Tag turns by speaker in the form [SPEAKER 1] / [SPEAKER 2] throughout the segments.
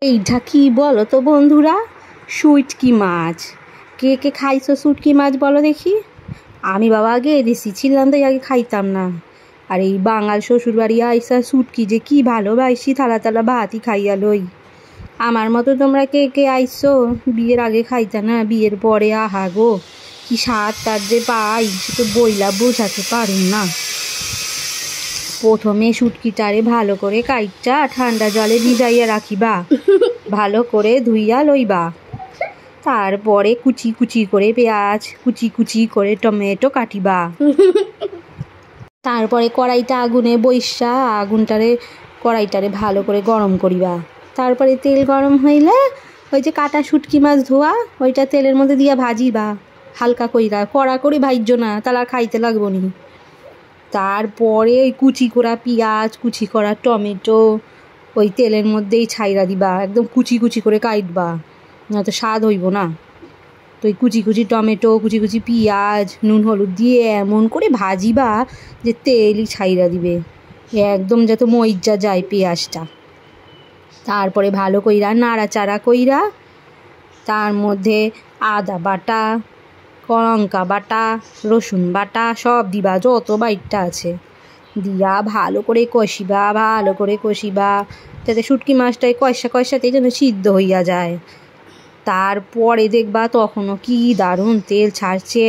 [SPEAKER 1] এইটা কি বলো তো বন্ধুরা, শুটকি মাছ। কে কে খাইছো শুটকি মাছ বলো দেখি। আমি বাবা আগে এদেশি ছিলাম তাই আগে খাইতাম না। আর এই বাঙাল শ্বশুর বাড়ি আইসা শুটকি যে কি ভালোবাসি, থালা থালা ভাতই খাইয়া লই। আমার মতো তোমরা কে কে আইসো বিয়ের আগে খাইতা না, বিয়ের পরে আহা গো কি স্বাদ তার যে পাই সে তো বইলা বোঝাতে পারুম না। প্রথমে শুটকিটারে ভালো করে কাইটটা ঠান্ডা জলে ভিজাইয়া রাখিবা, ভালো করে ধুইয়া লইবা। তারপরে কুচি কুচি করে পেঁয়াজ, কুচি কুচি করে টমেটো কাটিবা। তারপরে কড়াইটা আগুনে বইসা কড়াইটারে ভালো করে গরম করিবা। তারপরে তেল গরম হইলে ওই যে কাটা শুটকি মাছ ধোয়া ওইটা তেলের মধ্যে দিয়া ভাজিবা হালকা কইরা, কড়া করে ভাইজো না তাহলে আর খাইতে লাগবো নি। তারপরে ওই কুচি করা পেঁয়াজ, কুচি করা টমেটো ওই তেলের মধ্যেই ছাইরা দিবা, একদম কুচি কুচি করে কাটবা, না তো স্বাদ হইব না। তো ওই কুচি কুচি টমেটো, কুচি কুচি পেঁয়াজ, নুন হলুদ দিয়ে এমন করে ভাজিবা যে তেলই ছাইরা দিবে, একদম যাতে মইজা যায় পেঁয়াজটা। তারপরে ভালো কইরা নাড়াচাড়া কইরা তার মধ্যে আদা বাটা, লঙ্কা বাটা, রসুন বাটা সব দিবা, যত বাইটটা আছে দিয়া ভালো করে কষিবা যাতে শুটকি মাছটাই কষাতেই যেন সিদ্ধ হইয়া যায়। তারপরে দেখবা তখনও কি দারুণ তেল ছাড়ছে,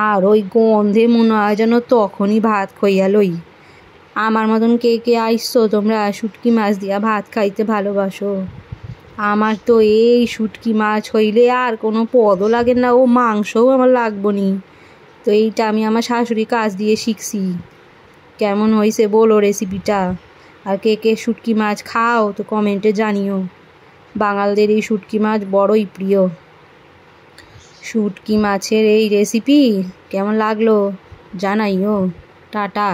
[SPEAKER 1] আর ওই গন্ধে মনে হয় যেন তখনই ভাত খইয়া লই। আমার মতন কে কে আইসো তোমরা শুটকি মাছ দিয়া ভাত খাইতে ভালোবাসো। আমার তো এই শুটকি মাছ হইলে আর কোনো পদও লাগে না, ও মাংসও আমার লাগবো নি। তো এইটা আমি আমার শাশুড়ির কাছ দিয়ে শিখছি। কেমন হয়েছে বলো রেসিপিটা। আর কে কে শুটকি মাছ খাও তো কমেন্টে জানিও। বাঙালদের এই শুটকি মাছ বড়ই প্রিয়। শুটকি মাছের এই রেসিপি কেমন লাগলো জানাইও। টাটা।